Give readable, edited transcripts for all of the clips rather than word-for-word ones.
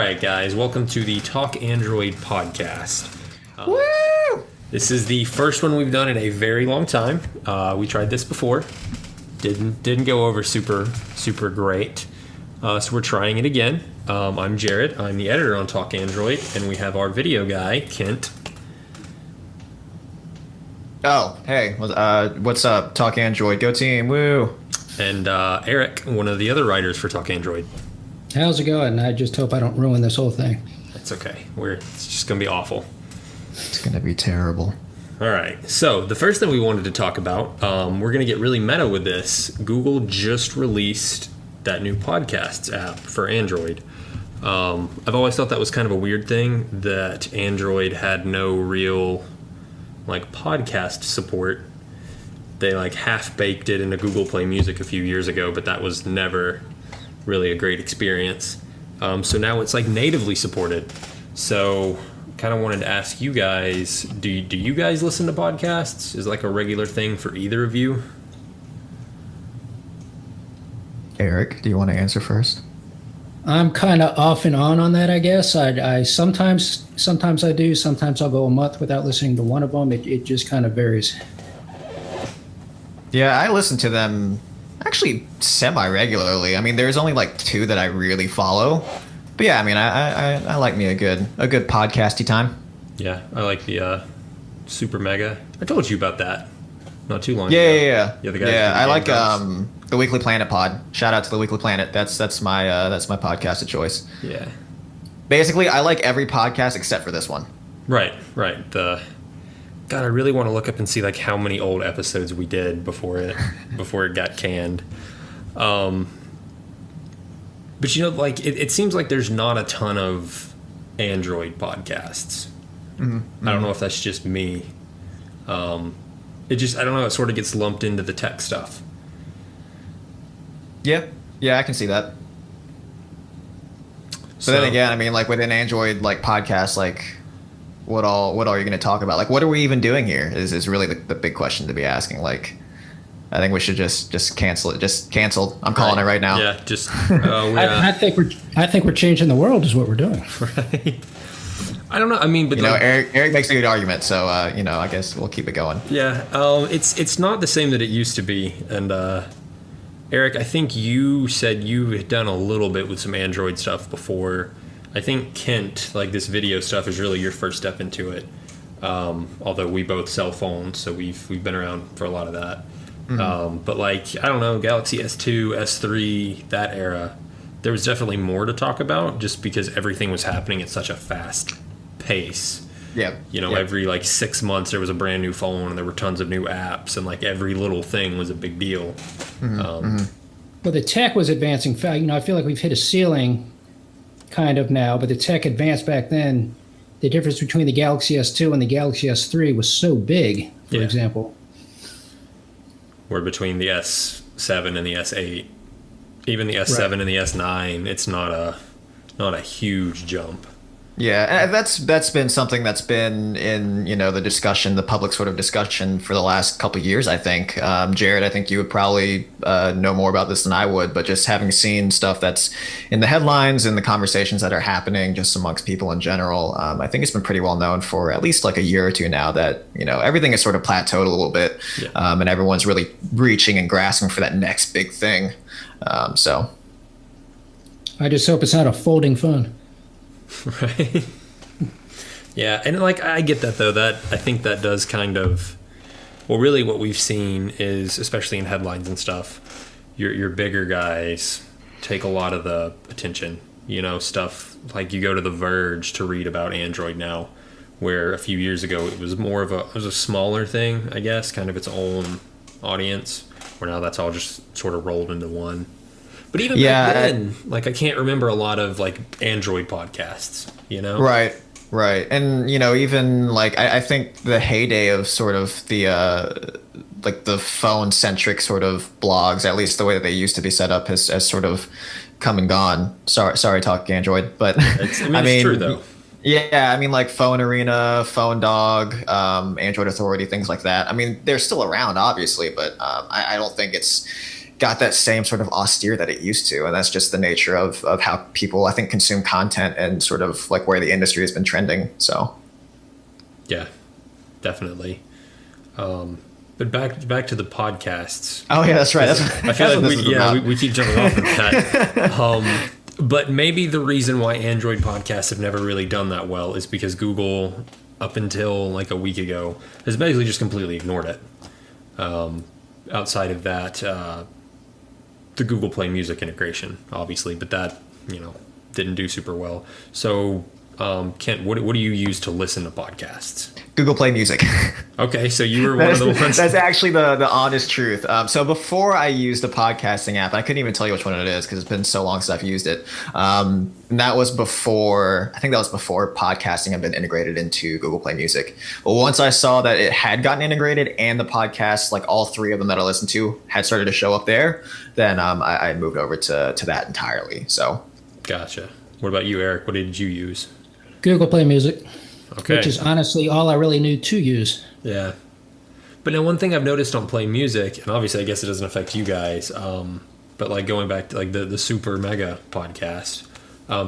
right, guys, welcome to the Talk Android podcast. Woo! This is the first one we've done in a very long time. We tried this before. Didn't go over super great. So we're trying it again. I'm Jared. I'm the editor on Talk Android, and we have our video guy, Kent. Oh, hey, what's up? Talk Android, go team, woo! And Eric, one of the other writers for Talk Android. How's it going? I just hope I don't ruin this whole thing. That's okay. It's just going to be awful. It's going to be terrible. All right. So the first thing we wanted to talk about, we're going to get really meta with this. Google just released that new podcasts app for Android. I've always thought that was kind of a weird thing that Android had no real podcast support. They half baked it into Google Play Music a few years ago, but that was never really a great experience. So now it's natively supported. So kind of wanted to ask you guys, do you guys listen to podcasts? Is a regular thing for either of you? Eric, do you want to answer first? I'm kind of off and on that, I guess. I sometimes I do. Sometimes I'll go a month without listening to one of them. It just kind of varies. Yeah, I listen to them actually semi-regularly. I mean, there's only two that I really follow. But yeah, I mean, I like me a good podcasty time. Yeah, I like the Super Mega. I told you about that not too long ago. Yeah. Yeah, the guy. Yeah, I like the Weekly Planet pod. Shout out to the Weekly Planet. That's my podcast of choice. Yeah. Basically, I like every podcast except for this one. Right. God, I really want to look up and see how many old episodes we did before it got canned. But it seems like there's not a ton of Android podcasts. Mm-hmm. I don't know if that's just me. I don't know. It sort of gets lumped into the tech stuff. Yeah, I can see that. But then again, I mean, within Android, podcasts, what all are you going to talk about? What are we even doing here? Is really the big question to be asking. I think we should just cancel it. Just cancel. I'm calling it right now. Yeah, just. I think we're changing the world is what we're doing. Right. I don't know. I mean, but Eric makes a good argument, so I guess we'll keep it going. Yeah. It's not the same that it used to be, and Eric, I think you said you had done a little bit with some Android stuff before. I think Kent, this video stuff is really your first step into it. Although we both sell phones, so we've been around for a lot of that. Mm-hmm. But I don't know, Galaxy S2, S3, that era, there was definitely more to talk about just because everything was happening at such a fast pace. Yeah. Every 6 months there was a brand new phone and there were tons of new apps and every little thing was a big deal. Mm-hmm. But the tech was advancing fast. I feel like we've hit a ceiling kind of now, but the tech advanced back then. The difference between the Galaxy S2 and the Galaxy S3 was so big, for example. Where between the S7 and the S8, even the S7 and the S9, it's not a huge jump. Yeah, and that's been something that's been in the discussion, the public sort of discussion for the last couple of years. I think, Jared, I think you would probably know more about this than I would, but just having seen stuff that's in the headlines and the conversations that are happening just amongst people in general, I think it's been pretty well known for at least a year or two now that everything is sort of plateaued a little bit, and everyone's really reaching and grasping for that next big thing. So, I just hope it's not a folding phone. Right. Yeah, and I get that though. That I think that does kind of, really what we've seen is, especially in headlines and stuff, your bigger guys take a lot of the attention. Stuff you go to The Verge to read about Android now, where a few years ago it was more of a smaller thing, I guess, kind of its own audience. Where now that's all just sort of rolled into one. But even back then, I can't remember a lot of Android podcasts, Right. And, even I think the heyday of sort of the the phone centric sort of blogs, at least the way that they used to be set up has sort of come and gone. Sorry, Talk Android, but it's true though. Yeah, I mean Phone Arena, Phone Dog, Android Authority, things like that. I mean, they're still around obviously, but I don't think it's got that same sort of austere that it used to. And that's just the nature of how people, I think, consume content and sort of like where the industry has been trending. So, yeah, definitely. But back to the podcasts. Oh yeah, that's right. I feel like we keep jumping off of that. But maybe the reason why Android podcasts have never really done that well is because Google, up until like a week ago, has basically just completely ignored it. Outside of that, the Google Play Music integration, obviously, but that, didn't do super well. So, Kent, what do you use to listen to podcasts? Google Play Music. Okay, so you were one of the ones. That's actually the honest truth. So before I used a podcasting app, I couldn't even tell you which one it is because it's been so long since I've used it. And that was before podcasting had been integrated into Google Play Music. But once I saw that it had gotten integrated and the podcasts, like all three of them that I listened to, had started to show up there, then I moved over to that entirely. So, gotcha. What about you, Eric? What did you use? Google Play Music. Okay. Which is honestly all I really knew to use. Yeah. But now one thing I've noticed on Play Music, and obviously I guess it doesn't affect you guys, but like going back to like the Super Mega podcast,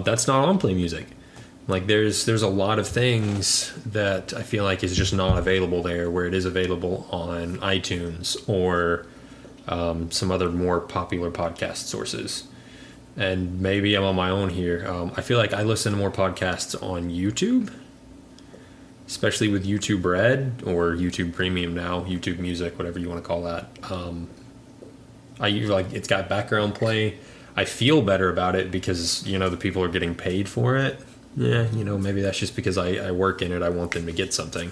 that's not on Play Music. Like there's a lot of things that I feel like is just not available there where it is available on iTunes or some other more popular podcast sources. And maybe I'm on my own here. I feel like I listen to more podcasts on YouTube, especially with YouTube Red or YouTube Premium now, YouTube Music, whatever you want to call that. I like it's got background play. I feel better about it because the people are getting paid for it. Yeah, maybe that's just because I work in it. I want them to get something.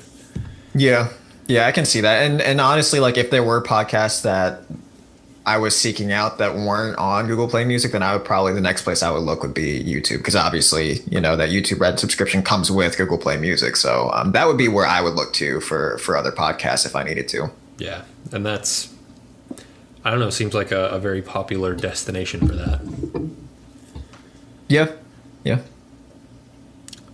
Yeah, I can see that. And honestly, like if there were podcasts that I was seeking out that weren't on Google Play Music, then I would probably, the next place I would look would be YouTube, because obviously, that YouTube Red subscription comes with Google Play Music. So that would be where I would look to for other podcasts if I needed to. Yeah, and that's, I don't know, seems like a very popular destination for that. Yeah.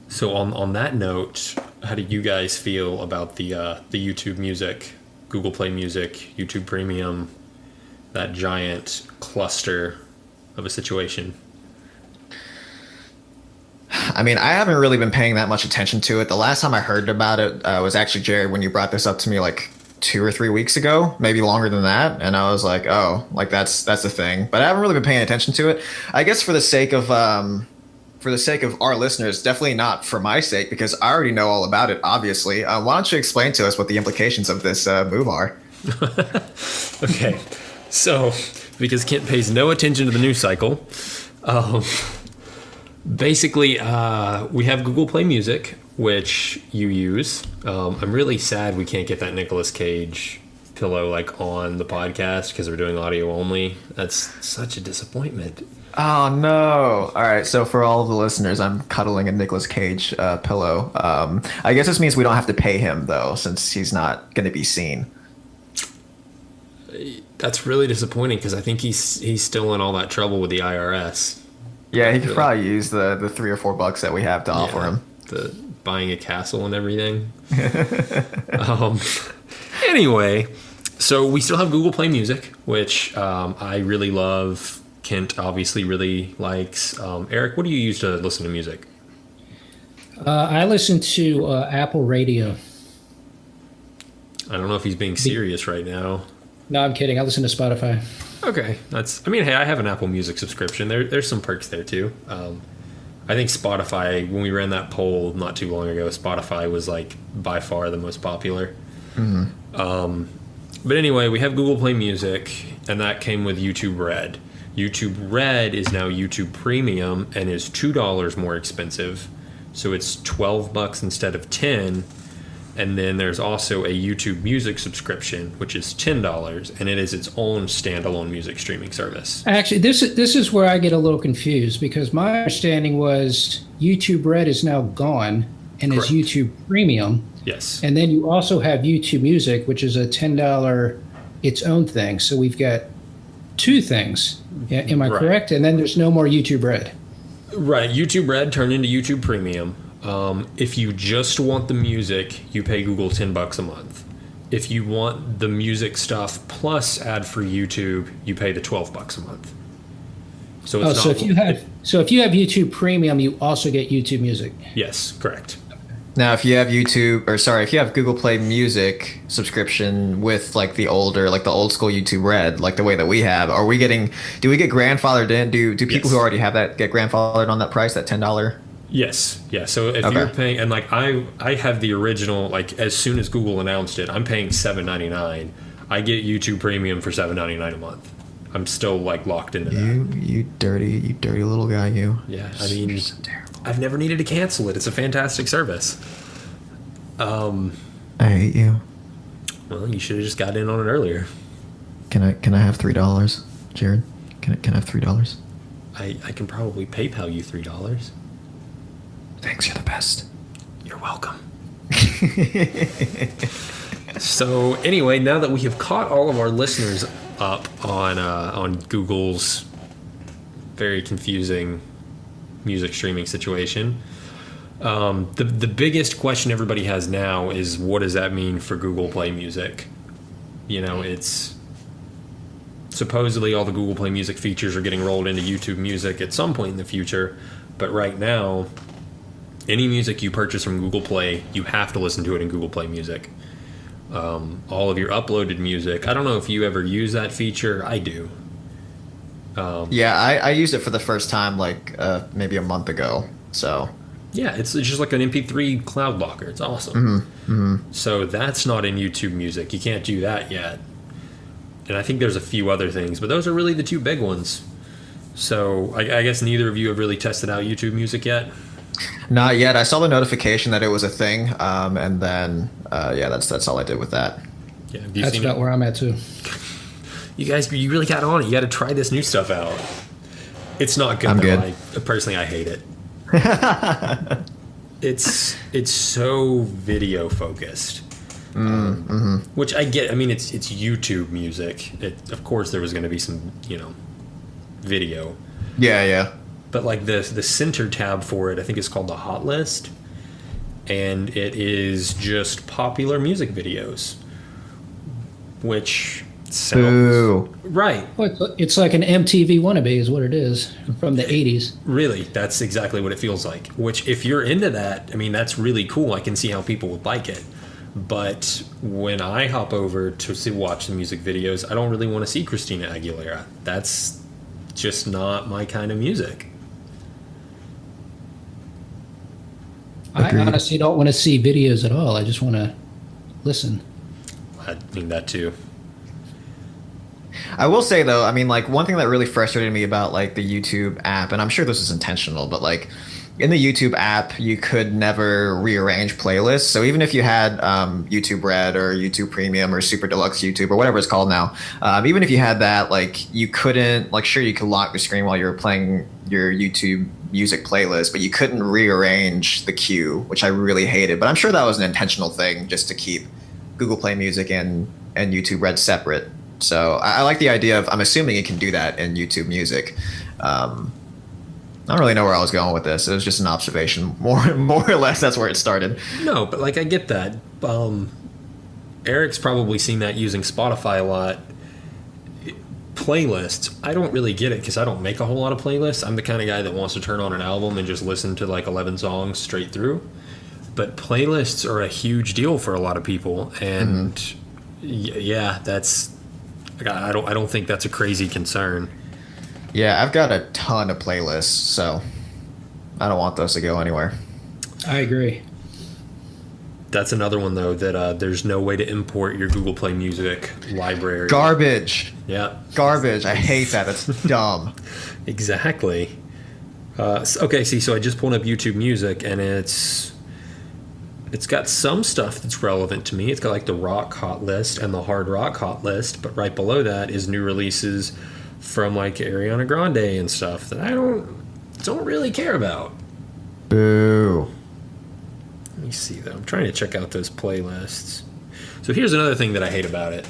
So on that note, how do you guys feel about the YouTube Music, Google Play Music, YouTube Premium, that giant cluster of a situation? I mean, I haven't really been paying that much attention to it. The last time I heard about it was actually, Jared, when you brought this up to me like 2 or 3 weeks ago, maybe longer than that. And I was like, oh, like that's the thing. But I haven't really been paying attention to it. I guess for the sake of our listeners, definitely not for my sake, because I already know all about it, obviously. Why don't you explain to us what the implications of this move are? Okay. So, because Kent pays no attention to the news cycle, basically, we have Google Play Music, which you use. I'm really sad we can't get that Nicolas Cage pillow like on the podcast because we're doing audio only. That's such a disappointment. Oh no! All right, so for all of the listeners, I'm cuddling a Nicolas Cage pillow. I guess this means we don't have to pay him though, since he's not going to be seen. That's really disappointing because I think he's still in all that trouble with the IRS. Yeah, he could probably use the $3 or $4 that we have to offer him. The buying a castle and everything. Anyway, so we still have Google Play Music, which I really love. Kent obviously really likes. Eric, what do you use to listen to music? I listen to Apple Radio. I don't know if he's being serious right now. No, I'm kidding. I listen to Spotify. Okay, hey, I have an Apple Music subscription. There's some perks there too. I think Spotify, when we ran that poll not too long ago, Spotify was like by far the most popular. Mm-hmm. But anyway, we have Google Play Music, and that came with YouTube Red. YouTube Red is now YouTube Premium and is $2 more expensive, so it's $12 instead of $10. And then there's also a YouTube Music subscription, which is $10, and it is its own standalone music streaming service. Actually, this is where I get a little confused, because my understanding was YouTube Red is now gone and Correct. is YouTube Premium. Yes. And then you also have YouTube Music, which is a $10 its own thing. So we've got two things. Am I Right. correct? And then there's no more YouTube Red. Right. YouTube Red turned into YouTube Premium. If you just want the music, you pay Google $10 a month. If you want the music stuff plus ad-free YouTube, you pay the $12 a month. So it's so if you have YouTube Premium, you also get YouTube Music. Yes, correct. Now, if you have if you have Google Play Music subscription with like the old school YouTube Red, like the way that we have, do we get grandfathered in? Do people who already have that get grandfathered on that price, that $10? Yes. Yeah. So if you're paying, and like I have the original, like as soon as Google announced it, I'm paying $7.99. I get YouTube Premium for $7.99 a month. I'm still like locked into that. You dirty little guy, you. Yeah. I mean, I've never needed to cancel it. It's a fantastic service. I hate you. Well, you should have just got in on it earlier. Can I have $3, Jared? Can I have $3? I can probably PayPal you $3. Thanks, you're the best. You're welcome. So anyway, now that we have caught all of our listeners up on Google's very confusing music streaming situation, the biggest question everybody has now is, what does that mean for Google Play Music? You know, it's supposedly all the Google Play Music features are getting rolled into YouTube Music at some point in the future, but right now, any music you purchase from Google Play, you have to listen to it in Google Play Music. All of your uploaded music. I don't know if you ever use that feature. I do. Yeah, I used it for the first time like maybe a month ago. So yeah, it's just like an MP3 cloud locker. It's awesome. So that's not in YouTube Music. You can't do that yet. And I think there's a few other things, but those are really the two big ones. So I guess neither of you have really tested out YouTube Music yet. Not yet. I saw the notification that it was a thing, and then that's all I did with that. Yeah, That's about where I'm at too. You guys, you really got on it. You got to try this new stuff out. It's not good. I'm though. good. Personally, I hate it. It's so video focused, which I get. I mean, it's YouTube Music. Of course, there was going to be some video. Yeah. But like the center tab for it, I think it's called the Hot List, and it is just popular music videos, which sounds right. Well, it's like an MTV wannabe is what it is from the 80s. Really, that's exactly what it feels like. Which, if you're into that, I mean, that's really cool. I can see how people would like it. But when I hop over to watch the music videos, I don't really want to see Christina Aguilera. That's just not my kind of music. Agreed. I honestly don't want to see videos at all. I just want to listen. I mean, that too. I will say though, I mean, like one thing that really frustrated me about like the YouTube app, and I'm sure this is intentional, but like in the YouTube app, you could never rearrange playlists. So even if you had YouTube Red or YouTube Premium or Super Deluxe YouTube or whatever it's called now, even if you had that, like you couldn't, like sure you could lock the screen while you were playing your YouTube music playlist, but you couldn't rearrange the queue, which I really hated. But I'm sure that was an intentional thing just to keep Google Play Music and YouTube Red separate. So I like the idea of, I'm assuming you can do that in YouTube Music. I don't really know where I was going with this. It was just an observation. More or less, that's where it started. No, but like I get that. Eric's probably seen that using Spotify a lot. Playlists, I don't really get it because I don't make a whole lot of playlists. I'm the kind of guy that wants to turn on an album and just listen to like 11 songs straight through. But playlists are a huge deal for a lot of people, and yeah, that's. I don't think that's a crazy concern. Yeah, I've got a ton of playlists, so I don't want those to go anywhere. I agree. That's another one, though, that there's no way to import your Google Play Music library. Garbage. Yeah. Garbage. I hate that. It's dumb. Exactly. Okay, so I just pulled up YouTube Music, and it's got some stuff that's relevant to me. It's got like the rock hot list and the hard rock hot list, but right below that is new releases from like Ariana Grande and stuff that I don't really care about. Boo. Let me see though. I'm trying to check out those playlists. So here's another thing that I hate about it.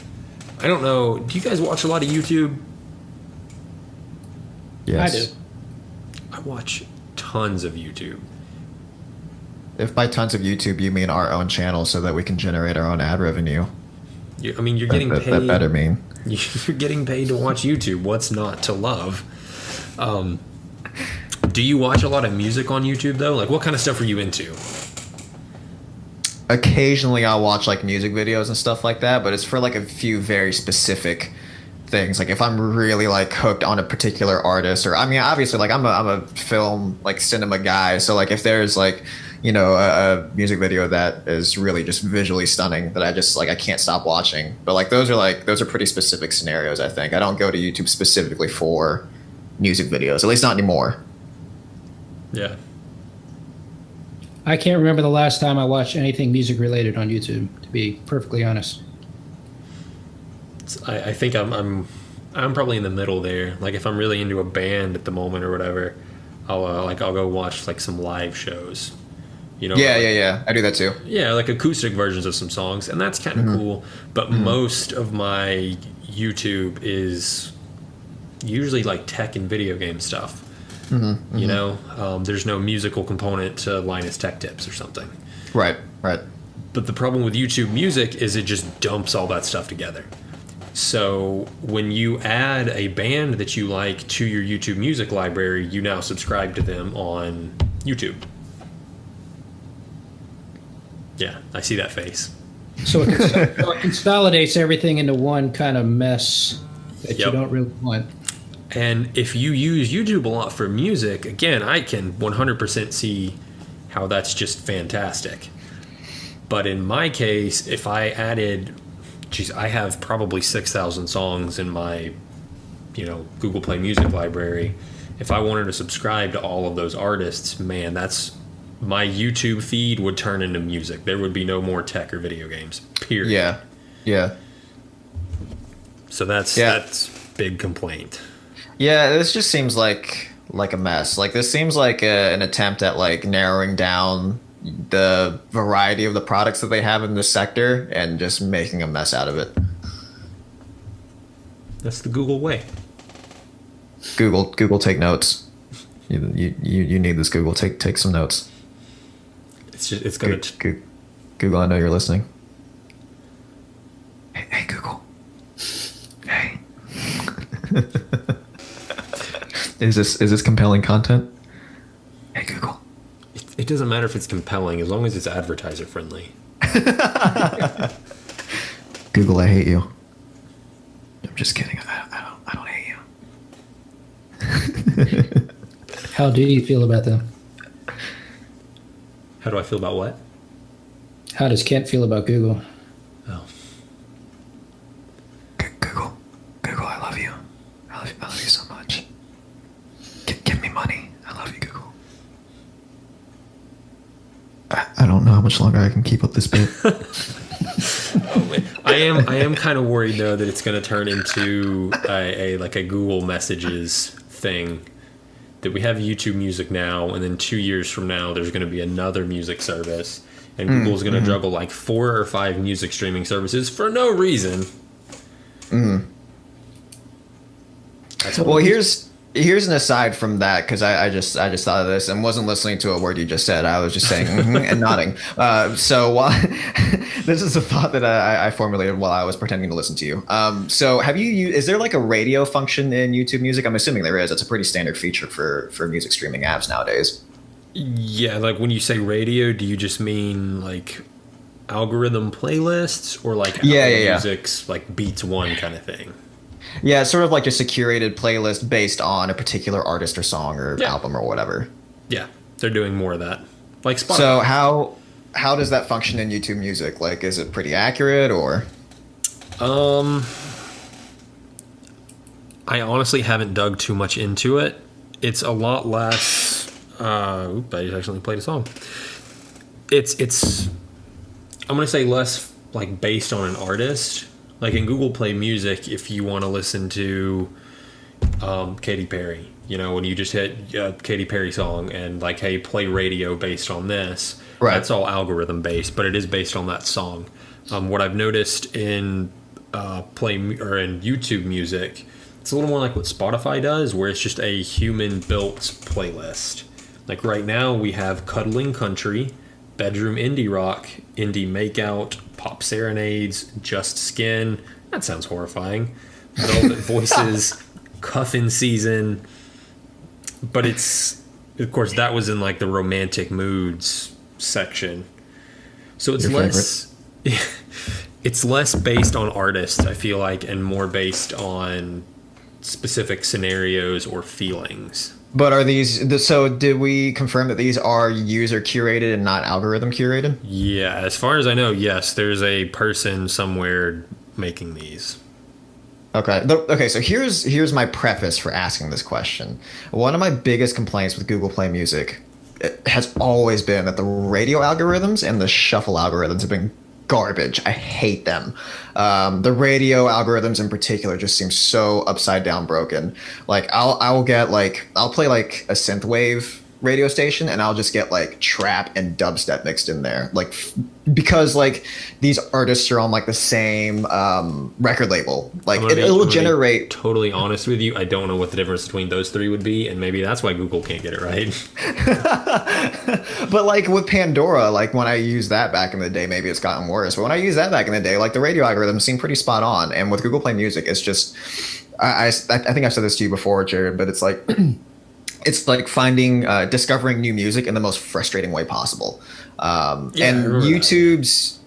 I don't know. Do you guys watch a lot of YouTube? Yes. I do. I watch tons of YouTube. If by tons of YouTube you mean our own channel so that we can generate our own ad revenue. I mean, you're getting paid. That better mean. You're getting paid to watch YouTube. What's not to love? Do you watch a lot of music on YouTube though? Like, what kind of stuff are you into? Occasionally, I'll watch like music videos and stuff like that, but it's for like a few very specific things. Like if I'm really like hooked on a particular artist, or I mean, obviously, like I'm a film like cinema guy, so like if there's like a music video that is really just visually stunning that I just like I can't stop watching. But like those are pretty specific scenarios. I think I don't go to YouTube specifically for music videos, at least not anymore. Yeah. I can't remember the last time I watched anything music related on YouTube, to be perfectly honest. I think I'm probably in the middle there. Like if I'm really into a band at the moment or whatever, I'll go watch like some live shows. Yeah. I do that too. Yeah, like acoustic versions of some songs, and that's kind of cool. But most of my YouTube is usually like tech and video game stuff. There's no musical component to Linus Tech Tips or something. Right. But the problem with YouTube Music is it just dumps all that stuff together. So when you add a band that you like to your YouTube Music library, you now subscribe to them on YouTube. Yeah, I see that face. So it consolidates everything into one kind of mess that you don't really want. And if you use YouTube a lot for music, again, I can 100% see how that's just fantastic. But in my case, if I added, I have probably 6,000 songs in my, Google Play Music library. If I wanted to subscribe to all of those artists, man, my YouTube feed would turn into music. There would be no more tech or video games, period. Yeah. So that's big complaint. Yeah, this just seems like a mess. Like this seems like an attempt at like narrowing down the variety of the products that they have in this sector and just making a mess out of it. That's the Google way. Google, take notes. You need this, Google. Take some notes. It's gonna Google, I know you're listening. Hey Google. Hey. Is this compelling content? Hey Google. It doesn't matter if it's compelling as long as it's advertiser friendly. Google, I hate you. I'm just kidding. I don't hate you. How do you feel about them? How do I feel about what? How does Kent feel about Google? Oh. Google, I love you. I love you so much. Give me money. I love you, Google. I don't know how much longer I can keep up this bit. I am kind of worried though that it's going to turn into a Google Messages thing. That we have YouTube Music now, and then 2 years from now, there's going to be another music service, and Google's going to juggle like 4 or 5 music streaming services for no reason. Well, here's an aside from that, because I just thought of this and wasn't listening to a word you just said. I was just saying and nodding. This is a thought that I formulated while I was pretending to listen to you. So is there like a radio function in YouTube Music? I'm assuming there is. It's a pretty standard feature for music streaming apps nowadays. Yeah, like when you say radio, do you just mean like algorithm playlists or like music's like beats one kind of thing? Yeah, it's sort of like just a curated playlist based on a particular artist or song or album or whatever. Yeah, they're doing more of that. Like Spotify. So how does that function in YouTube Music? Like, is it pretty accurate or? I honestly haven't dug too much into it. It's a lot less. I just actually played a song. It's. I'm gonna say less like based on an artist. Like in Google Play Music, if you want to listen to Katy Perry, when you just hit a Katy Perry song and like, hey, play radio based on this, right. That's all algorithm based, but it is based on that song. What I've noticed in in YouTube Music, it's a little more like what Spotify does, where it's just a human built playlist. Like right now, we have Cuddling Country, bedroom indie rock, indie makeout, pop serenades, just skin. That sounds horrifying. Velvet voices, cuffin season. But it's, of course, that was in like the romantic moods section. So it's it's less based on artists, I feel like, and more based on specific scenarios or feelings. But are these, so did we confirm that these are user curated and not algorithm curated? Yeah, as far as I know, yes, there's a person somewhere making these. Okay. Okay. So here's my preface for asking this question. One of my biggest complaints with Google Play Music has always been that the radio algorithms and the shuffle algorithms have been garbage. I hate them. The radio algorithms in particular just seem so upside down broken. Like I'll play like a synthwave radio station and I'll just get like trap and dubstep mixed in there, like because like these artists are on like the same record labal. Like it'll generate. Totally honest with you, I don't know what the difference between those three would be, and maybe that's why Google can't get it right. But like with Pandora, like when I used that back in the day, maybe it's gotten worse. But when I used that back in the day, like the radio algorithms seem pretty spot on. And with Google Play Music, it's just I think I've said this to you before, Jared, but it's like. It's like discovering new music in the most frustrating way possible. And YouTube's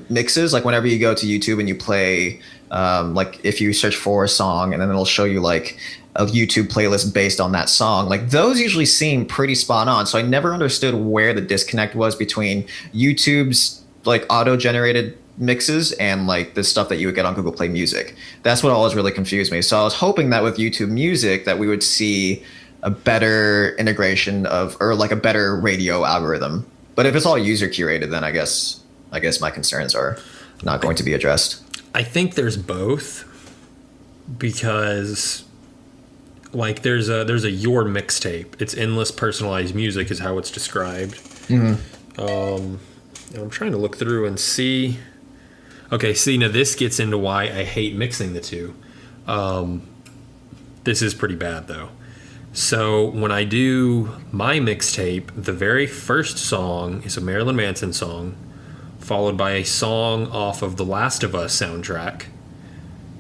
mixes, like whenever you go to YouTube and you play, like if you search for a song and then it'll show you like a YouTube playlist based on that song, like those usually seem pretty spot on. So I never understood where the disconnect was between YouTube's like auto-generated mixes and like the stuff that you would get on Google Play Music. That's what always really confused me. So I was hoping that with YouTube Music that we would see a better integration or like a better radio algorithm. But if it's all user curated, then I guess my concerns are not going to be addressed. I think there's both, because like there's a your mixtape. It's endless personalized music is how it's described. Mm-hmm. I'm trying to look through and see. Okay, see, now this gets into why I hate mixing the two. This is pretty bad, though. So when I do my mixtape, the very first song is a Marilyn Manson song, followed by a song off of the Last of Us soundtrack.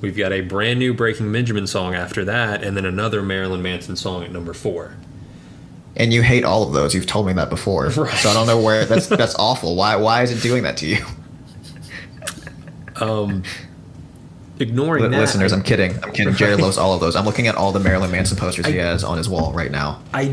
We've got a brand new Breaking Benjamin song after that, and then another Marilyn Manson song at number 4. And you hate all of those. You've told me that before. Right. So I don't know where that's awful. Why is it doing that to you? Ignoring that, listeners, I'm kidding. Jared loves all of those. I'm looking at all the Marilyn Manson posters he has on his wall right now. I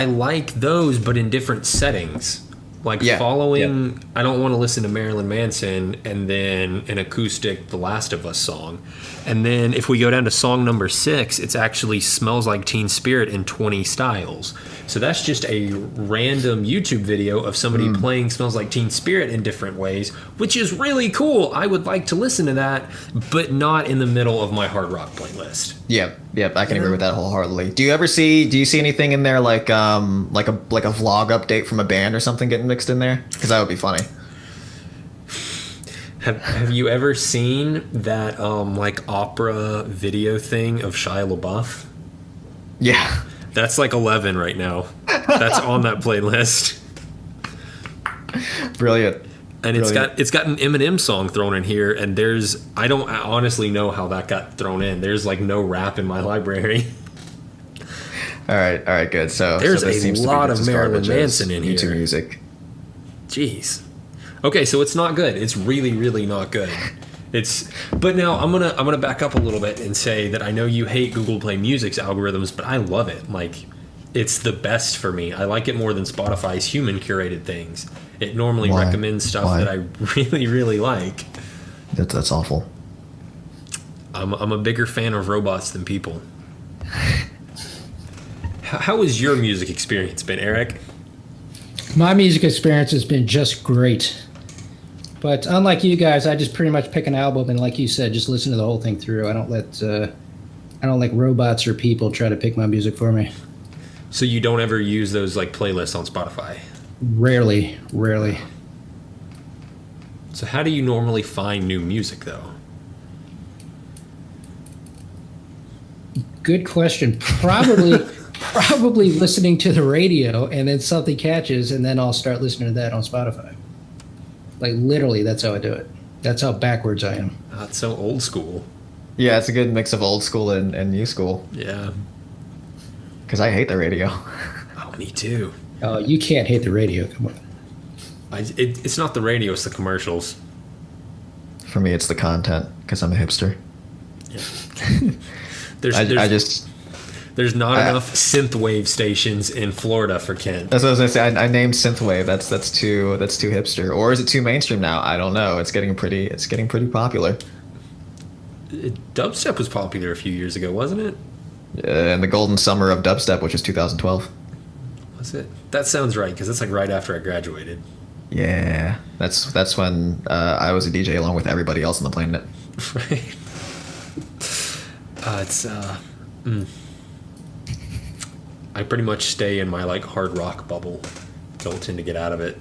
like those, but in different settings. Like following, yeah. I don't want to listen to Marilyn Manson and then an acoustic The Last of Us song. And then if we go down to song number 6, it's actually Smells Like Teen Spirit in 20 styles. So that's just a random YouTube video of somebody playing Smells Like Teen Spirit in different ways, which is really cool. I would like to listen to that, but not in the middle of my hard rock playlist. Yep, I can agree with that wholeheartedly. Do you see anything in there like a vlog update from a band or something getting mixed in there? Because that would be funny. Have you ever seen that like opera video thing of Shia LaBeouf? Yeah. That's like 11 right now. That's on that playlist. Brilliant. And it's got an Eminem song thrown in here, and I honestly know how that got thrown in. There's like no rap in my library. All right, good. So there's a lot of Marilyn Manson in YouTube here. Music. Jeez. Okay, so it's not good. It's really, really not good. But now I'm gonna back up a little bit and say that I know you hate Google Play Music's algorithms, but I love it. Like, it's the best for me. I like it more than Spotify's human curated things. It normally recommends stuff that I really, really like. That's awful. I'm a bigger fan of robots than people. How has your music experience been, Eric? My music experience has been just great. But unlike you guys, I just pretty much pick an album and, like you said, just listen to the whole thing through. I don't let robots or people try to pick my music for me. So you don't ever use those like playlists on Spotify? Rarely. So how do you normally find new music, though? Good question. Probably probably listening to the radio, and then something catches, and then I'll start listening to that on Spotify. Like literally, that's how I do it. That's how backwards I am. It's so old school. Yeah, it's a good mix of old school and new school. Yeah. Because I hate the radio. Oh, me too. Oh, you can't hate the radio. Come on. It's not the radio, it's the commercials. For me, it's the content, because I'm a hipster. Yeah. There's not enough synthwave stations in Florida for Kent. That's what I was gonna say. I named synthwave. That's too hipster, or is it too mainstream now? I don't know. It's getting pretty popular. Dubstep was popular a few years ago, wasn't it? In the golden summer of dubstep, which is 2012. Was it? That sounds right, because it's like right after I graduated. Yeah, that's when I was a DJ along with everybody else on the planet. Right. I pretty much stay in my like hard rock bubble. Don't tend to get out of it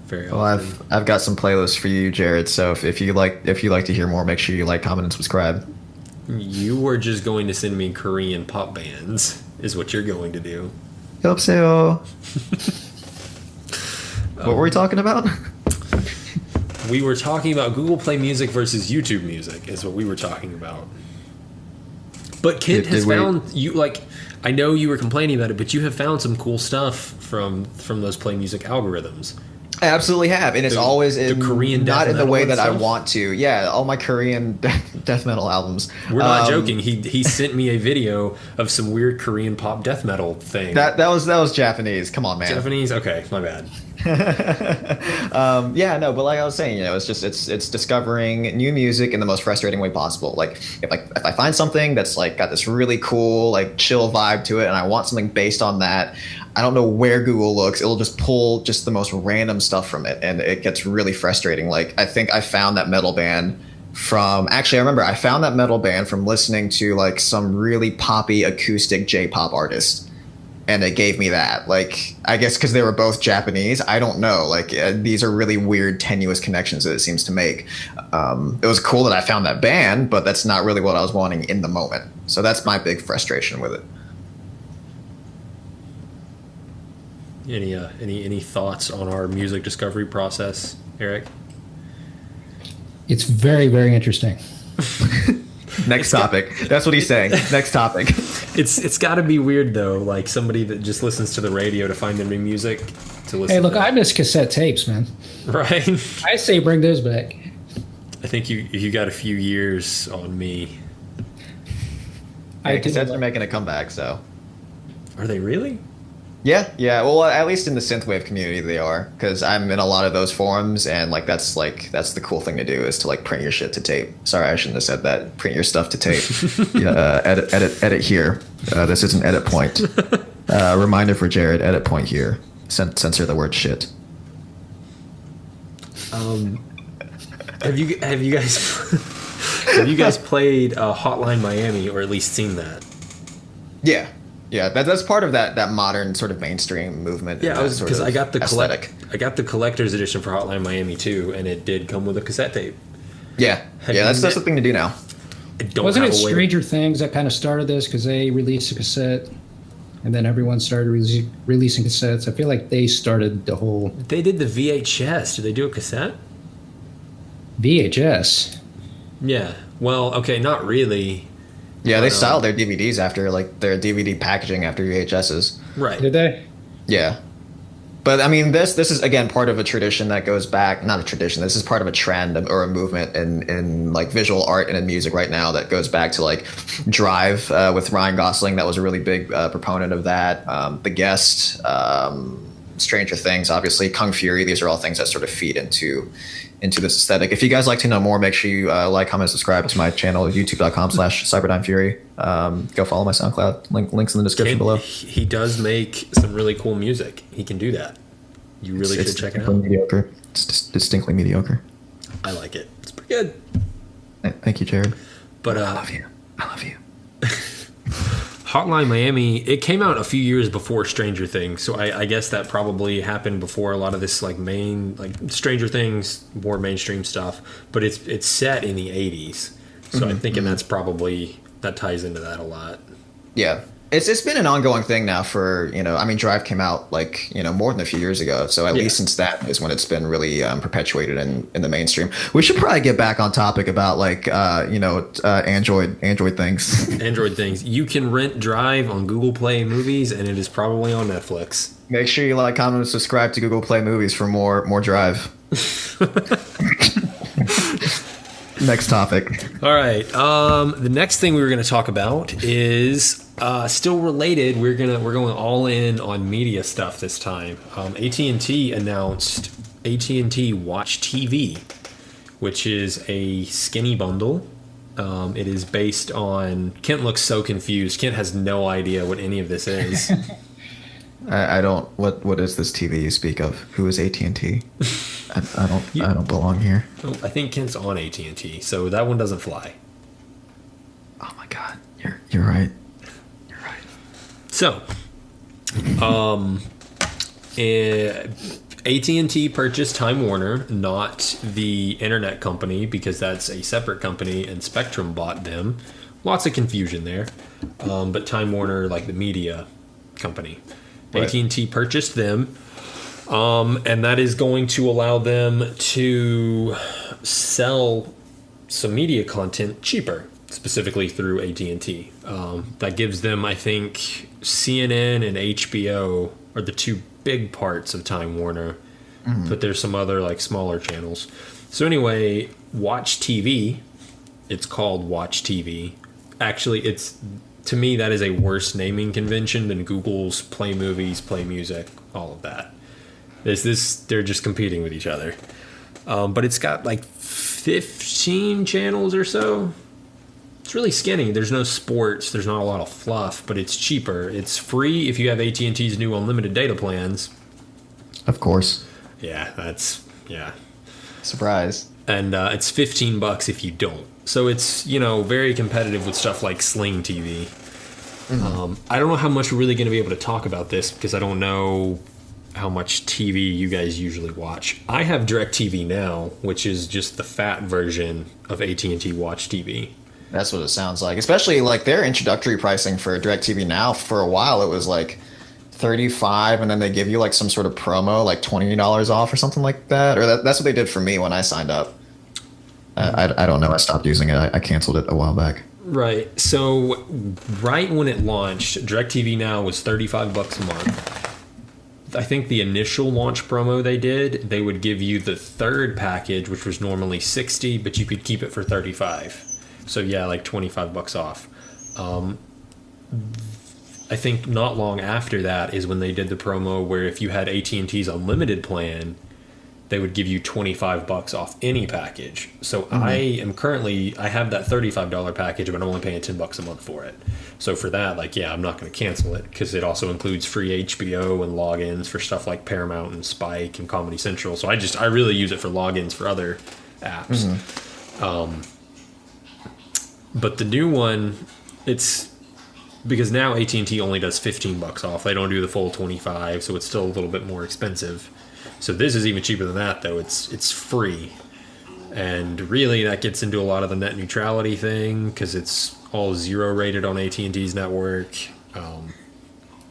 very often. Well, I've got some playlists for you, Jared. So if you like to hear more, make sure you like, comment, and subscribe. You were just going to send me Korean pop bands, is what you're going to do. 여보세요. What were we talking about? We were talking about Google Play Music versus YouTube Music, is what we were talking about. But Kent has found you like. I know you were complaining about it, but you have found some cool stuff from those Play Music algorithms. I absolutely have, and it's always in the Korean not in the way that I stuff? want to. Yeah, all my Korean death metal albums. We're not joking. He sent me a video of some weird Korean pop death metal thing. That was Japanese. Come on, man. Japanese? Okay, my bad. Yeah, no, but like I was saying, it's discovering new music in the most frustrating way possible. Like if I find something that's like got this really cool like chill vibe to it, and I want something based on that, I don't know where Google looks. It'll just pull just the most random stuff from it, and it gets really frustrating. Like I think I found that metal band from I found that metal band from listening to like some really poppy acoustic J-pop artist. And it gave me that, like, I guess because they were both Japanese. I don't know. Like, these are really weird, tenuous connections that it seems to make. It was cool that I found that band, but that's not really what I was wanting in the moment. So that's my big frustration with it. Any thoughts on our music discovery process, Eric? It's very, very interesting. Next topic. That's what he's saying. Next topic. It's got to be weird though, like somebody that just listens to the radio to find their new music to listen. Hey, look, to. I miss cassette tapes, man. Right. I say bring those back. I think you got a few years on me. Cassettes are making a comeback, so. Are they really? Yeah. Well, at least in the synthwave community, they are, because I'm in a lot of those forums, and that's the cool thing to do is to like print your shit to tape. Sorry, I shouldn't have said that. Print your stuff to tape. Yeah, edit here. This is an edit point. Reminder for Jared: edit point here. Censor the word shit. Have you guys played Hotline Miami, or at least seen that? Yeah. Yeah, that's part of that modern sort of mainstream movement. Yeah, because I got the aesthetic. I got the collector's edition for Hotline Miami too, and it did come with a cassette tape. Yeah, that's the thing to do now. Wasn't it Stranger Things that kind of started this because they released a cassette, and then everyone started releasing cassettes? I feel like they started the whole. They did the VHS. Did they do a cassette? VHS. Yeah. Well, okay, not really. Yeah, they styled their DVDs after like their DVD packaging after VHSs. Right. Did they? Yeah. But I mean, this is again part of a tradition that goes back. Not a tradition. This is part of a trend or a movement in like visual art and in music right now that goes back to like Drive with Ryan Gosling. That was a really big proponent of that. The Guest, Stranger Things, obviously, Kung Fury. These are all things that sort of feed into this aesthetic. If you guys like to know more, make sure you like, comment, subscribe to my channel, youtube.com/CyberDimeFury. Go follow my SoundCloud. Links in the description below. He does make some really cool music. He can do that. You really should check it out. Mediocre. It's distinctly mediocre. I like it. It's pretty good. Thank you, Jared. But I love you. Hotline Miami, it came out a few years before Stranger Things, so I guess that probably happened before a lot of this like Stranger Things, more mainstream stuff. But it's set in the 80s, so I'm thinking that's probably that ties into that a lot. Yeah, It's been an ongoing thing now for, I mean, Drive came out like, more than a few years ago. So at least since that is when it's been really perpetuated in the mainstream. We should probably get back on topic about like, Android things. Android things. You can rent Drive on Google Play Movies, and it is probably on Netflix. Make sure you like, comment, and subscribe to Google Play Movies for more Drive. Next topic. All right. The next thing we were going to talk about is still related. We're going all in on media stuff this time. AT&T announced AT&T Watch TV, which is a skinny bundle. It is based on. Kent looks so confused. Kent has no idea what any of this is. I don't. What is this TV you speak of? Who is AT&T? I don't belong here. Oh, I think Kent's on AT&T, so that one doesn't fly. Oh my God, you're right. You're right. So, AT&T purchased Time Warner, not the internet company, because that's a separate company, and Spectrum bought them. Lots of confusion there, but Time Warner, like the media company. Right. AT&T purchased them. And that is going to allow them to sell some media content cheaper, specifically through AT&T. That gives them, I think, CNN and HBO are the two big parts of Time Warner, but there's some other like smaller channels. So anyway, Watch TV, it's called Watch TV. Actually, to me, that is a worse naming convention than Google's Play Movies, Play Music, all of that. They're just competing with each other. But it's got like 15 channels or so. It's really skinny. There's no sports. There's not a lot of fluff, but it's cheaper. It's free if you have AT&T's new unlimited data plans. Of course. Yeah, Surprise. And it's $15 if you don't. So it's, very competitive with stuff like Sling TV. I don't know how much we're really going to be able to talk about this because I don't know how much TV you guys usually watch. I have Directv Now, which is just the fat version of AT&T Watch TV. That's what it sounds like. Especially like their introductory pricing for Directv Now, for a while it was like $35, and then they give you like some sort of promo, like $20 off or something like that. Or that's what they did for me when I signed up. I don't know. I stopped using it. I canceled it a while back. Right. So right when it launched, Directv Now was $35 a month. I think the initial launch promo they did, they would give you the third package, which was normally $60, but you could keep it for $35. So yeah, like $25 off. I think not long after that is when they did the promo where if you had AT&T's unlimited plan, they would give you $25 off any package. So I have that $35 package, but I'm only paying $10 a month for it. So for that, I'm not going to cancel it because it also includes free HBO and logins for stuff like Paramount and Spike and Comedy Central. So I really use it for logins for other apps. But the new one, it's because now AT&T only does $15 off. They don't do the full 25, so it's still a little bit more expensive. So this is even cheaper than that, though. It's free. And really, that gets into a lot of the net neutrality thing because it's all 0 rated on AT&T's network. Welcome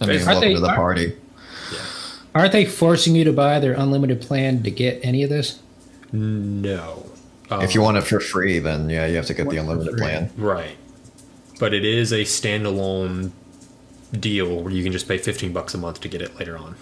to the party. Yeah. Aren't they forcing you to buy their unlimited plan to get any of this? No. If you want it for free, then yeah, you have to get the unlimited plan. Right. But it is a standalone deal where you can just pay $15 a month to get it later on.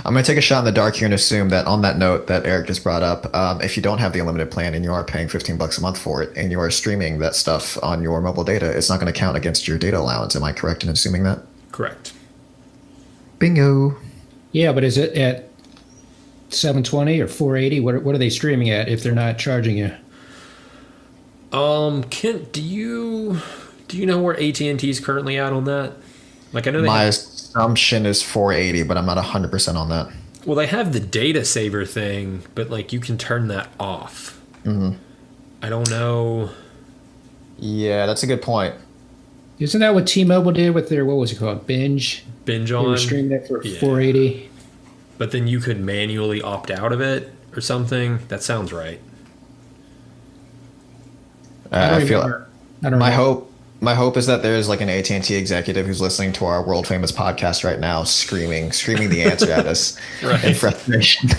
I'm going to take a shot in the dark here and assume that on that note that Eric just brought up, if you don't have the unlimited plan and you are paying $15 a month for it and you are streaming that stuff on your mobile data, it's not going to count against your data allowance. Am I correct in assuming that? Correct. Bingo. Yeah, but is it at 720 or 480? What are they streaming at if they're not charging you? Kent, do you know where AT&T is currently at on that? Like I know my assumption is 480, but I'm not 100% on that. Well, they have the data saver thing, but you can turn that off. I don't know. Yeah, that's a good point. Isn't that what T-Mobile did with their, what was it called, Binge? Binge on. They were streaming that for 480. But then you could manually opt out of it or something. That sounds right. I feel my my hope is that there's like an AT&T executive who's listening to our world famous podcast right now, screaming the answer at us in frustration.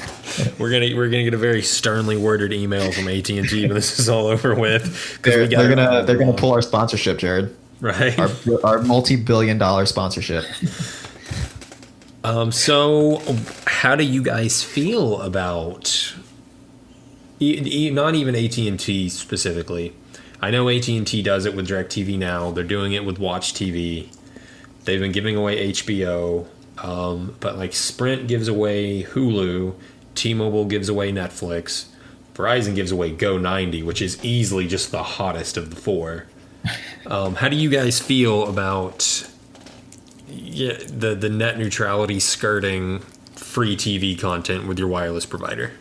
We're gonna get a very sternly worded email from AT&T when this is all over with. They're gonna pull our sponsorship, Jared. Right. Our multi-billion-dollar sponsorship. So how do you guys feel about not even AT&T specifically? I know AT&T does it with Directv Now. They're doing it with Watch TV. They've been giving away HBO, but like Sprint gives away Hulu, T-Mobile gives away Netflix, Verizon gives away Go90, which is easily just the hottest of the four. How do you guys feel about the net neutrality skirting free TV content with your wireless provider?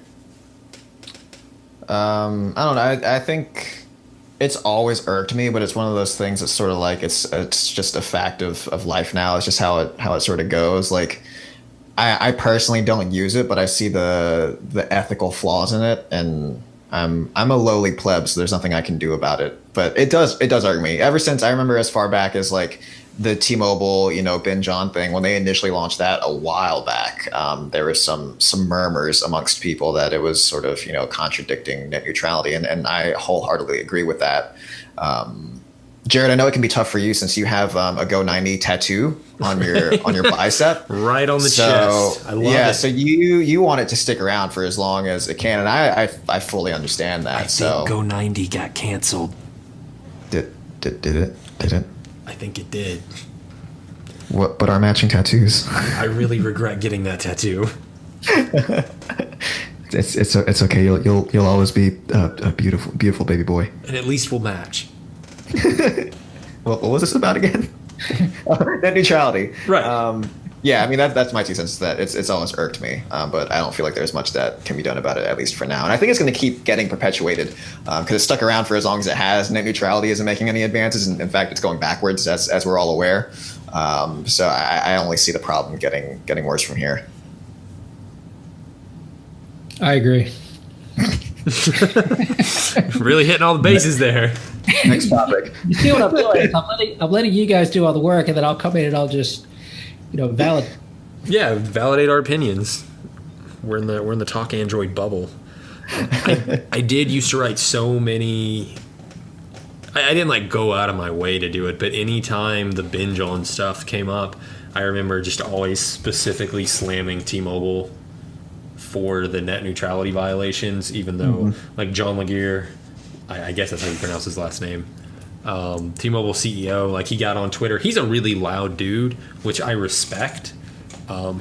I don't know. I think it's always irked me, but it's one of those things that's sort of like it's just a fact of life now. It's just how it sort of goes. Like I personally don't use it, but I see the ethical flaws in it, and I'm a lowly pleb, so there's nothing I can do about it. But it does irk me. Ever since I remember as far back as like the T-Mobile, binge on thing, when they initially launched that a while back, there was some murmurs amongst people that it was sort of, contradicting net neutrality. And I wholeheartedly agree with that. Jared, I know it can be tough for you since you have a Go90 tattoo on your bicep. Right on the chest. I love it. So you want it to stick around for as long as it can. And I fully understand that. I think Go90 got canceled. Did it? I think it did. What? But our matching tattoos. I really regret getting that tattoo. It's okay. You'll always be a beautiful baby boy. And at least we'll match. What was this about again? Net neutrality. Right. Yeah, I mean that's my 2 cents. That it's always irked me, but I don't feel like there's much that can be done about it, at least for now. And I think it's going to keep getting perpetuated because it's stuck around for as long as it has. Net neutrality isn't making any advances, and in fact, it's going backwards as we're all aware. So I only see the problem getting worse from here. I agree. Really hitting all the bases there. Next topic. You see what I'm doing? I'm letting you guys do all the work, and then I'll come in and I'll just, validate our opinions. We're in the Talk Android bubble. I did used to write so many. I didn't like go out of my way to do it, but anytime the binge on stuff came up, I remember just always specifically slamming T-Mobile for the net neutrality violations, even though like John Laguerre, I guess that's how you pronounce his last name, T-Mobile CEO, like he got on Twitter. He's a really loud dude, which I respect.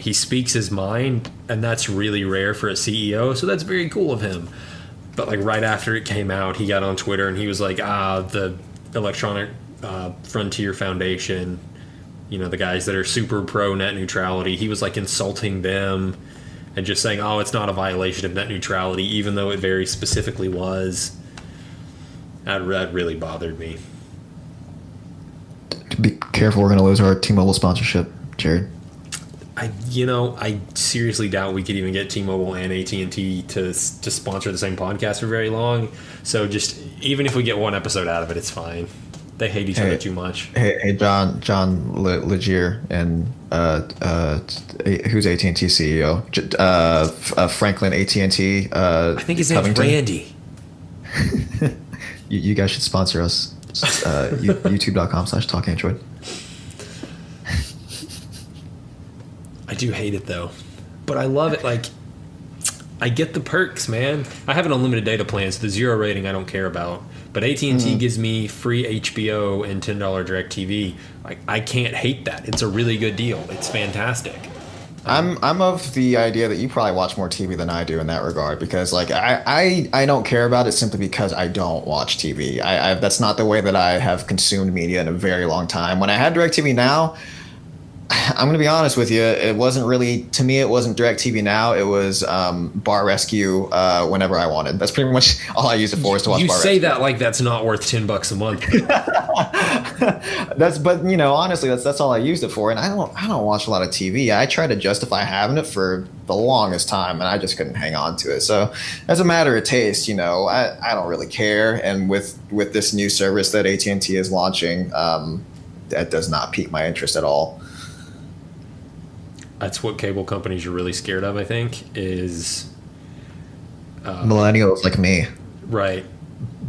He speaks his mind, and that's really rare for a CEO, so that's very cool of him. But like right after it came out, he got on Twitter and he was like, the Electronic Frontier Foundation, the guys that are super pro net neutrality, he was like insulting them and just saying, it's not a violation of net neutrality, even though it very specifically was. That really bothered me. Be careful, we're going to lose our T-Mobile sponsorship, Jared. I seriously doubt we could even get T-Mobile and AT&T to sponsor the same podcast for very long. So just even if we get one episode out of it, it's fine. They hate each other too much. Hey, John Laguerre and who's AT&T CEO? Franklin AT&T. I think his name's Randy. You guys should sponsor us. YouTube.com/TalkAndroid. I do hate it though, but I love it. Like, I get the perks, man. I have an unlimited data plan, so the 0 rating I don't care about. But AT&T gives me free HBO and $10 DirecTV. I can't hate that. It's a really good deal. It's fantastic. I'm of the idea that you probably watch more TV than I do in that regard, because like I don't care about it simply because I don't watch TV. That's not the way that I have consumed media in a very long time. When I had DirecTV Now, I'm going to be honest with you. It wasn't really, to me, it wasn't Directv Now. It was Bar Rescue whenever I wanted. That's pretty much all I used it for, is to watch You Bar say Rescue. that like that's not worth $10 a month. But honestly, that's all I used it for. And I don't watch a lot of TV. I tried to justify having it for the longest time, and I just couldn't hang on to it. So as a matter of taste, I don't really care. And with this new service that AT&T is launching, that does not pique my interest at all. That's what cable companies are really scared of, I think, is Millennials like me. right.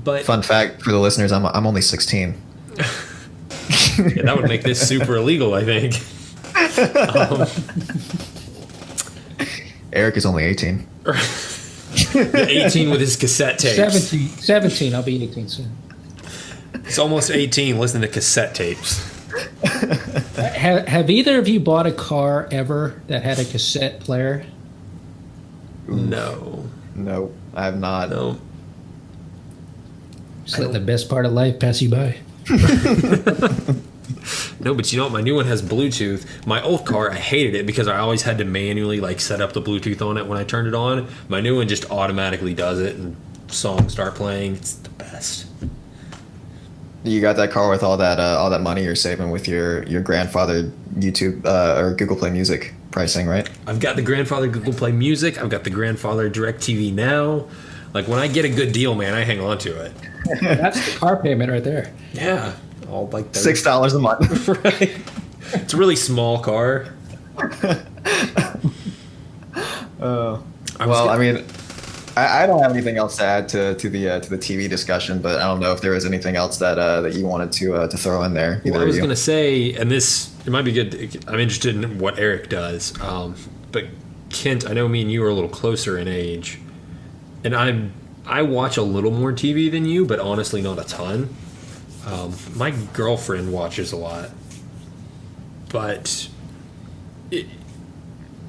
But Fun fact for the listeners, I'm only 16. yeah, that would make this super illegal, I think. Eric is only 18. 18 with his cassette tapes. 17. I'll be 18 soon. It's almost 18 listening to cassette tapes. Have either of you bought a car ever that had a cassette player? No. No, I have not. No. Just letting the best part of life pass you by. No, but you know what? My new one has Bluetooth. My old car, I hated it because I always had to manually set up the Bluetooth on it when I turned it on. My new one just automatically does it, and songs start playing. It's the best. You got that car with all that money you're saving with your grandfather YouTube or Google Play Music pricing, right? I've got the grandfather Google Play Music. I've got the grandfather Directv Now. When I get a good deal, man, I hang on to it. That's the car payment right there. Yeah. All $6 a month. Right. It's a really small car. I don't have anything else to add to the TV discussion, but I don't know if there was anything else that you wanted to throw in there. Well, I was going to say, and it might be good. I'm interested in what Eric does, but Kent, I know me and you are a little closer in age, and I watch a little more TV than you, but honestly, not a ton. My girlfriend watches a lot, but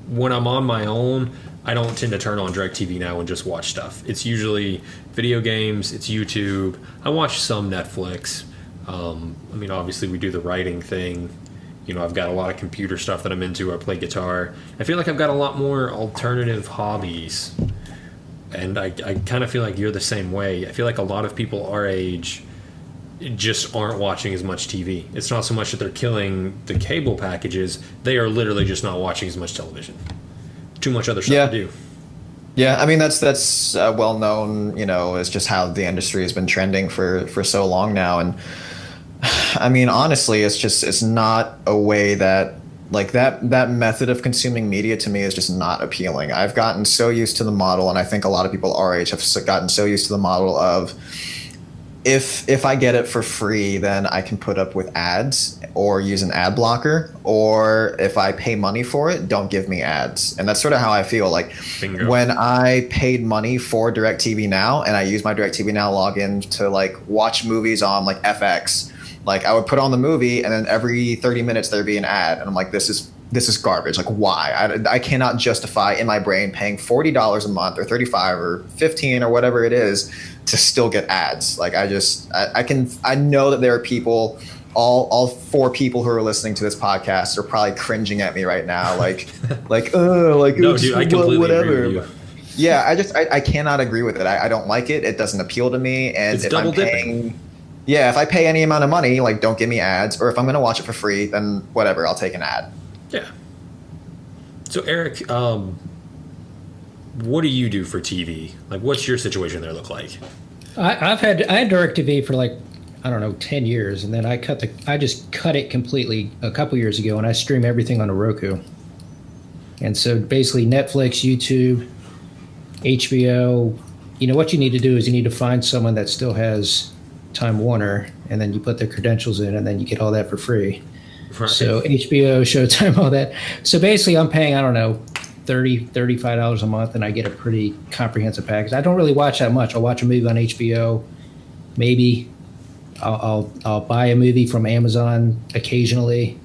when I'm on my own, I don't tend to turn on Directv Now and just watch stuff. It's usually video games, it's YouTube. I watch some Netflix. Obviously we do the writing thing. I've got a lot of computer stuff that I'm into. I play guitar. I feel like I've got a lot more alternative hobbies. And I kind of feel like you're the same way. I feel like a lot of people our age just aren't watching as much TV. It's not so much that they're killing the cable packages. They are literally just not watching as much television. Too much other stuff to do. Yeah, that's well known. It's just how the industry has been trending for so long now. And honestly, it's not a way that that method of consuming media to me is just not appealing. I've gotten so used to the model, and I think a lot of people our age have gotten so used to the model of if I get it for free, then I can put up with ads or use an ad blocker, or if I pay money for it, don't give me ads. And that's sort of how I feel. Bingo. When I paid money for Directv Now and I used my Directv Now login to watch movies on FX, I would put on the movie and then every 30 minutes there'd be an ad, and I'm like, this is garbage. Why? I cannot justify in my brain paying $40 a month or $35 or $15 or whatever it is to still get ads. I know that there are people, all 4 people who are listening to this podcast are probably cringing at me right now. No, dude, I completely agree with you. Yeah, I cannot agree with it. I don't like it. It doesn't appeal to me. And it's if double I'm paying, if I pay any amount of money, don't give me ads. Or if I'm going to watch it for free, then whatever, I'll take an ad. Yeah. So Eric, what do you do for TV? What's your situation there look like? I had DirecTV for 10 years, and then I just cut it completely a couple years ago, and I stream everything on a Roku. And so basically Netflix, YouTube, HBO, what you need to do is you need to find someone that still has Time Warner, and then you put their credentials in, and then you get all that for free. Right. So HBO, Showtime, all that. So basically I'm paying, $30, $35 a month, and I get a pretty comprehensive package. I don't really watch that much. I'll watch a movie on HBO. Maybe I'll buy a movie from Amazon occasionally.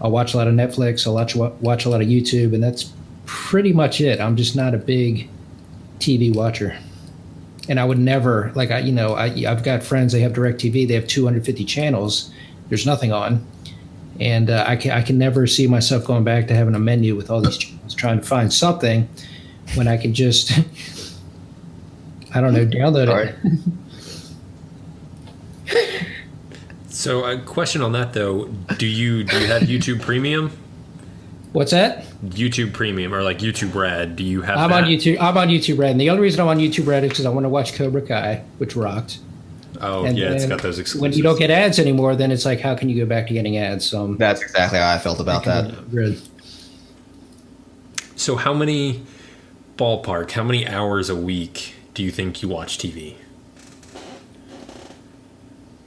I'll watch a lot of Netflix. I'll watch a lot of YouTube, and that's pretty much it. I'm just not a big TV watcher. And I would never, I've got friends, they have DirecTV, they have 250 channels. There's nothing on. And I can never see myself going back to having a menu with all these channels, trying to find something when I can just, I don't know, download it. So a question on that though, do you have YouTube Premium? What's that? YouTube Premium or like YouTube Red? Do you have I'm that? on YouTube. I'm on YouTube Red. And the only reason I'm on YouTube Red is because I want to watch Cobra Kai, which rocked. Oh, And yeah, it's then got those exclusives. when you don't get ads anymore, then it's like, how can you go back to getting ads? So That's exactly how I felt about that. Red. So how many hours a week do you think you watch TV?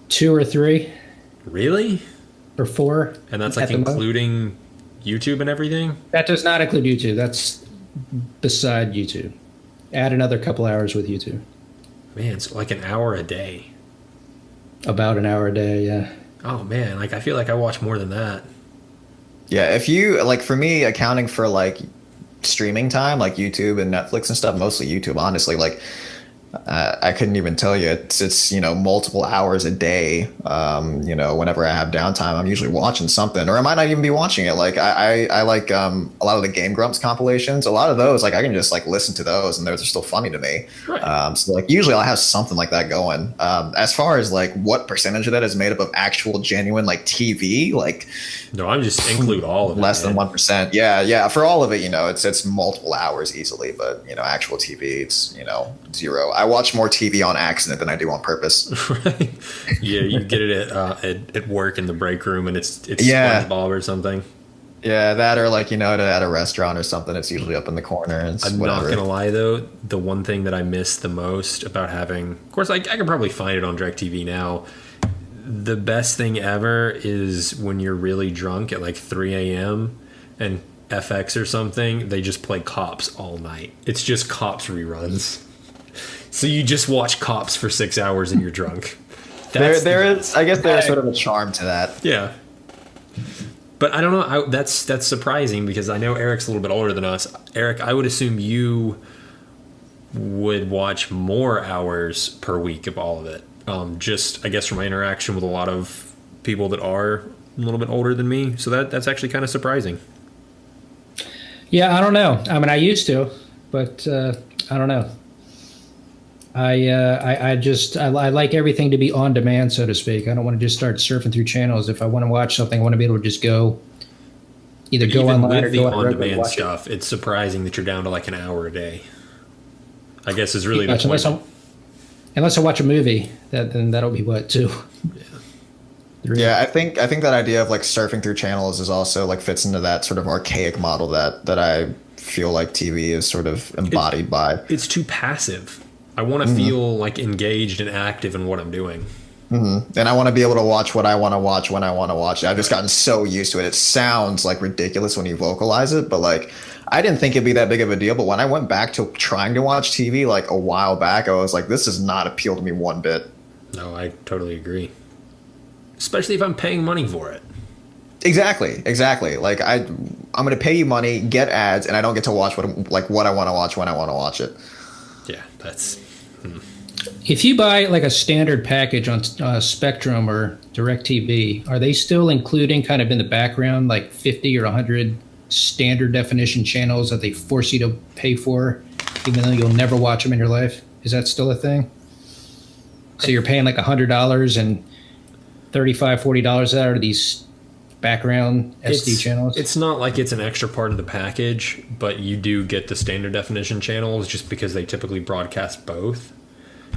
2 or 3 Really? or 4. And that's at like the most. including YouTube and everything? That does not include YouTube. That's beside YouTube. Add another couple hours with YouTube. Man, it's like an hour a day. About an hour a day, yeah. Oh man, like I feel like I watch more than that. Yeah, if you like, for me, accounting for like streaming time, like YouTube and Netflix and stuff, mostly YouTube, honestly, like I couldn't even tell you. It's multiple hours a day. Whenever I have downtime, I'm usually watching something, or I might not even be watching it. Like I like a lot of the Game Grumps compilations. A lot of those, like I can just like listen to those, and they're still funny to me. Right. So like usually I'll have something like that going. As far as like what percentage of that is made up of actual genuine like TV, like No, I'm just include all of it. less than man. 1%. Yeah. For all of it, it's multiple hours easily, but actual TV, it's 0. I watch more TV on accident than I do on purpose. Right. Yeah, you get it at work in the break room, and it's Yeah. SpongeBob or something. Yeah, that or like at a restaurant or something, it's usually up in the corner. And it's I'm whatever. not gonna lie though, the one thing that I miss the most about having, of course, I could probably find it on Directv Now. The best thing ever is when you're really drunk at like 3 a.m. and FX or something, they just play Cops all night. It's just Cops reruns. So you just watch Cops for 6 hours and you're drunk. There is, I guess, there's sort of a charm to that. Yeah. But I don't know. That's surprising because I know Eric's a little bit older than us. Eric, I would assume you would watch more hours per week of all of it. Just, I guess, from my interaction with a lot of people that are a little bit older than me. So that's actually kind of surprising. Yeah, I don't know. I mean, I used to, but I don't know. I like everything to be on demand, so to speak. I don't want to just start surfing through channels. If I want to watch something, I want to be able to just go Even online or with the go on on-demand stuff, it's surprising that you're down to like an hour a day. I guess is really the point. Unless I watch a movie, then that'll be what, 2? Yeah, I think that idea of like surfing through channels is also like fits into that sort of archaic model that I feel like TV is sort of embodied by. It's too passive. I want to feel like engaged and active in what I'm doing. And I want to be able to watch what I want to watch when I want to watch it. I've just gotten so used to it. It sounds like ridiculous when you vocalize it, but like I didn't think it'd be that big of a deal. But when I went back to trying to watch TV like a while back, I was like, this does not appeal to me one bit. No, I totally agree. Especially if I'm paying money for it. Exactly. Like I'm going to pay you money, get ads, and I don't get to watch what I want to watch when I want to watch it. Yeah, that's... If you buy like a standard package on Spectrum or DirecTV, are they still including kind of in the background like 50 or 100 standard definition channels that they force you to pay for, even though you'll never watch them in your life? Is that still a thing? So you're paying like $100 and $35, $40 out of these background SD channels? It's not like it's an extra part of the package, but you do get the standard definition channels just because they typically broadcast both.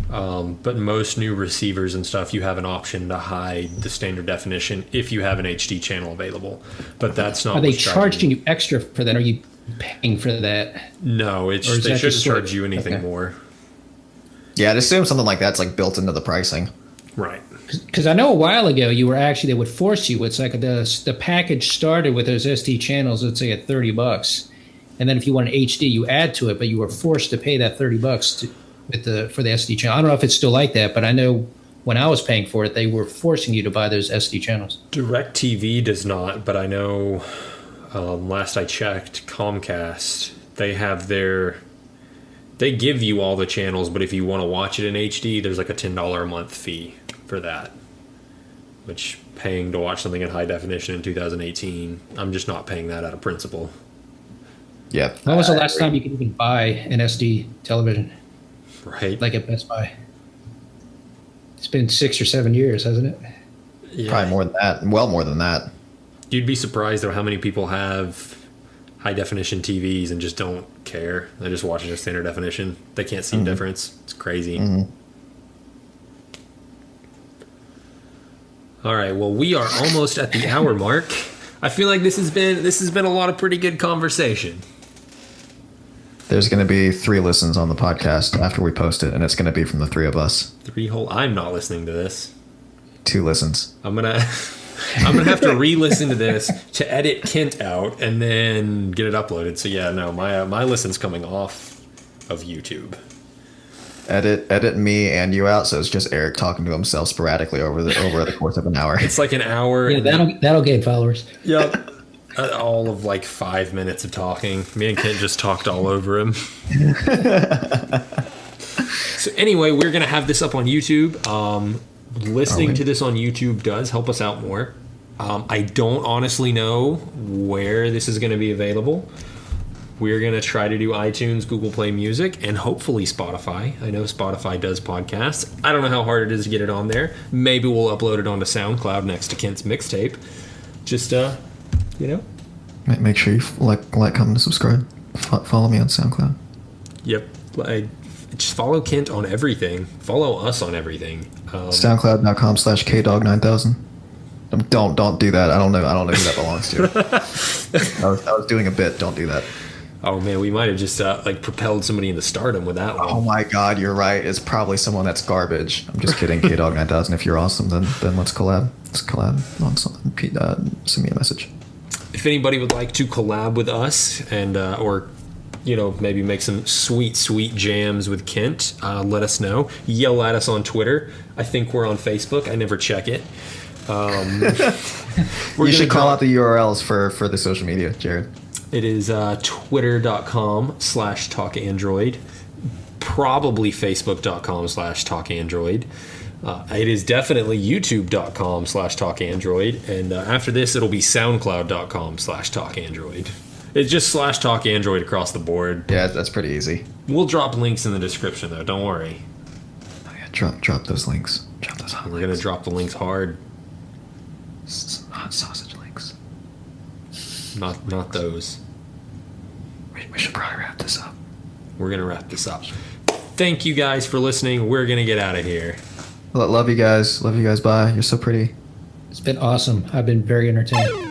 But most new receivers and stuff, you have an option to hide the standard definition if you have an HD channel available. But that's not. Are they charging you extra for that? Are you paying for that? No, they shouldn't charge you anything more. Yeah, I'd assume something like that's like built into the pricing. Right. Because I know a while ago they would force you. It's like the package started with those SD channels, let's say at $30, and then if you want an HD, you add to it, but you were forced to pay that $30 for the SD channel. I don't know if it's still like that, but I know when I was paying for it, they were forcing you to buy those SD channels. DirecTV does not, but I know last I checked, Comcast, they give you all the channels, but if you want to watch it in HD, there's like a $10 a month fee for that. which paying to watch something in high definition in 2018, I'm just not paying that out of principle. Yeah. When was the last time you could even buy an SD television? Right. Like at Best Buy? It's been 6 or 7 years, hasn't it? Yeah. Probably more than that. Well, more than that. You'd be surprised though how many people have high definition TVs and just don't care. They just watch it in standard definition. They can't see the difference. It's crazy. All right. Well, we are almost at the hour mark. I feel like this has been a lot of pretty good conversation. There's going to be 3 listens on the podcast after we post it, and it's going to be from the 3 of us. I'm not listening to this. 2 listens. I'm gonna have to re-listen to this to edit Kent out and then get it uploaded. So yeah, no, my listen's coming off of YouTube. Edit me and you out, so it's just Eric talking to himself sporadically over the course of an hour. It's like an hour. Yeah, that'll gain followers. Yep. All of like 5 minutes of talking. Me and Kent just talked all over him. So anyway, we're gonna have this up on YouTube. Listening to this on YouTube does help us out more. I don't honestly know where this is going to be available. We're going to try to do iTunes, Google Play Music, and hopefully Spotify. I know Spotify does podcasts. I don't know how hard it is to get it on there. Maybe we'll upload it onto SoundCloud next to Kent's mixtape. Just, Make sure you like, comment, and subscribe. Follow me on SoundCloud. Yep. Just follow Kent on everything. Follow us on everything. SoundCloud.com/KDog9000. Don't do that. I don't know who that belongs to. I was doing a bit. Don't do that. Oh man, we might have just propelled somebody into stardom with that one. Oh my God, you're right. It's probably someone that's garbage. I'm just kidding. KDog9000. If you're awesome, then let's collab. Let's collab on something. Send me a message. If anybody would like to collab with us and or maybe make some sweet jams with Kent, let us know. Yell at us on Twitter. I think we're on Facebook. I never check it. You should call out the URLs for the social media, Jared. It is twitter.com/talkandroid, probably facebook.com/talkandroid. It is definitely youtube.com/talkandroid, and after this it'll be soundcloud.com/talkandroid. It's just /talkandroid across the board. Yeah, that's pretty easy. We'll drop links in the description though, don't worry. Oh yeah, drop those links. Drop those hot We're links. gonna drop the links hard. Hot sausage links. Not those. We should probably wrap this up. We're gonna wrap this up. Thank you guys for listening. We're gonna get out of here. Love you guys. Bye. You're so pretty. It's been awesome. I've been very entertained.